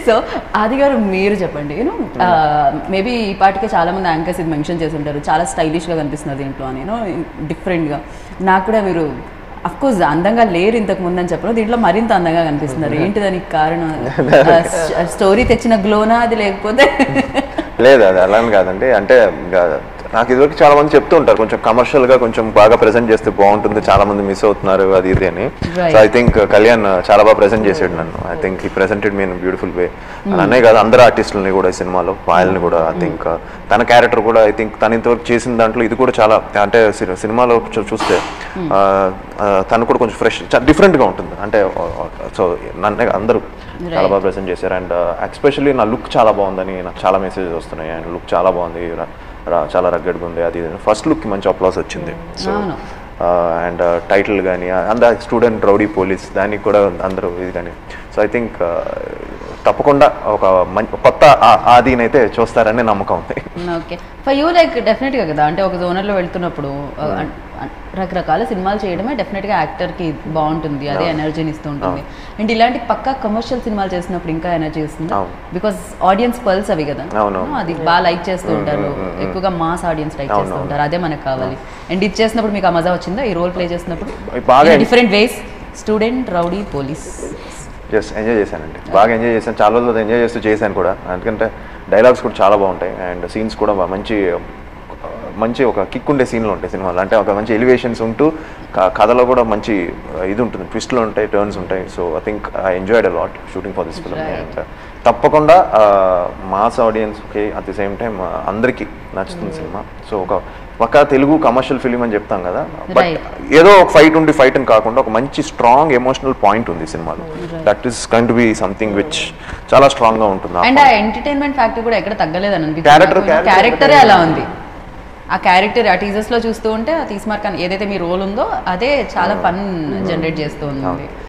So ఆది గారు మీరు చెప్పండి, యూనో మేబీ ఈ పాటికే చాలా మంది యాంకర్స్ ఇది మెన్షన్ చేసి ఉంటారు, చాలా స్టైలిష్గా కనిపిస్తున్నారు దీంట్లో అని, యూనో డిఫరెంట్గా. నాకు కూడా మీరు అఫ్కోర్స్ అందంగా లేరు ఇంతకు ముందు అని చెప్పను, దీంట్లో మరింత అందంగా కనిపిస్తున్నారు. ఏంటి దానికి కారణం? స్టోరీ తెచ్చిన గ్లోనా అది, లేకపోతే? లేదు, అది అలానే కాదండి. అంటే నాకు ఇదివరకు చాలా మంది చెప్తూ ఉంటారు కొంచెం కమర్షియల్గా కొంచెం బాగా ప్రెజెంట్ చేస్తే బాగుంటుంది, చాలా మంది మిస్ అవుతున్నారు అది ఇది అని. సో ఐ థింక్ కళ్యాణ్ చాలా బాగా ప్రెజెంట్ చేసాడు నన్ను. ఐ థింక్ ఈ presented me in beautiful way. అనే కాదు, అందరు ఆర్టిస్టులని కూడా ఈ సినిమాలో, పాయల్ని కూడా ఐ థింక్ తన క్యారెక్టర్ కూడా ఐ థింక్ తను ఇంతవరకు చేసిన దాంట్లో ఇది కూడా చాలా, అంటే సినిమాలో చూస్తే తను కూడా కొంచెం ఫ్రెష్, డిఫరెంట్గా ఉంటుంది. అంటే సో నన్ను అందరూ చాలా బాగా ప్రెజెంట్ చేశారు. అండ్ ఎస్పెషల్లీ నా లుక్ చాలా బాగుందని నాకు చాలా మెసేజెస్ వస్తున్నాయి. అండ్ లుక్ చాలా బాగుంది, చాలా రగ్గడ్గా ఉంది అది. ఫస్ట్ లుక్కి మంచి అప్లాస్ వచ్చింది. సో అండ్ టైటిల్ కానీ అంద స్టూడెంట్ రౌడీ పోలీస్ దానికి కూడా అందరూ ఇది కానీ. సో ఐ థింక్ తప్పకుండా ఒక కొత్త ఆదినైతే చూస్తారని నమ్మకం ఉంది. ఓకే, ఫర్ యూ లైక్ డెఫినెట్గా కదా, అంటే ఒక జోనర్లో వెళ్తున్నప్పుడు రకరకాల సినిమాలు చేయడమే డెఫినెట్గా యాక్టర్కి బాగుంటుంది, అదే ఎనర్జీని ఇస్తూ ఉంటుంది. అండ్ ఇలాంటి పక్కా కమర్షియల్ సినిమాలు చేసినప్పుడు ఇంకా ఎనర్జీ వస్తుంది, బికాస్ ఆడియన్స్ పల్స్ అవి కదా, అది బాగా లైక్ చేస్తూ ఉంటారు, ఎక్కువగా మాస్ ఆడియన్స్ లైక్ చేస్తూ ఉంటారు, అదే మనకు కావాలి. అండ్ ఇది చేసినప్పుడు మీకు ఆ మజా వచ్చిందా ఈ రోల్ ప్లే చేసినప్పుడు? Different ways, student rowdy police. Just enjoy చేశానండి, బాగా ఎంజాయ్ చేశాను, చాలా రోజులు ఎంజాయ్ చేస్తూ చేశాను కూడా. ఎందుకంటే డైలాగ్స్ కూడా చాలా బాగుంటాయి అండ్ సీన్స్ కూడా మంచి ఒక కిక్ ఉండే సీన్లు ఉంటాయి సినిమాలో. అంటే ఒక మంచి ఎలివేషన్స్ ఉంటూ కథలో కూడా మంచి ఇది ఉంటుంది, ట్విస్ట్లు ఉంటాయి, టర్న్స్ ఉంటాయి. So I think I enjoyed a lot shooting for this film. And తప్పకుండా మాస్ ఆడియన్స్కి అట్ ది సేమ్ టైం అందరికీ నచ్చుతుంది సినిమా. సో ఒక తెలుగు కమర్షియల్ ఫిలిం అని చెప్తాం కదా, బట్ ఏదో ఒక ఫైట్ ఉండి ఫైట్ అని కాకుండా ఒక మంచి స్ట్రాంగ్ ఎమోషనల్ పాయింట్ ఉంది సినిమాలో. That is going to be something which చాలా స్ట్రాంగ్ గా ఉంటుంది. అండ్ ఆ ఎంటర్టైన్మెంట్ ఫ్యాక్టర్ కూడా ఎక్కడ తగ్గలేదు అని అనిపిస్తుంది. క్యారెక్టరే అలా ఉంది, ఆ క్యారెక్టర్ ఆ టీజర్స్ లో చూస్తూ ఉంటే ఆ తీస్మార్క్ ఏదైతే మీ రోల్ ఉందో అదే చాలా ఫన్ జనరేట్ చేస్తూ ఉంది.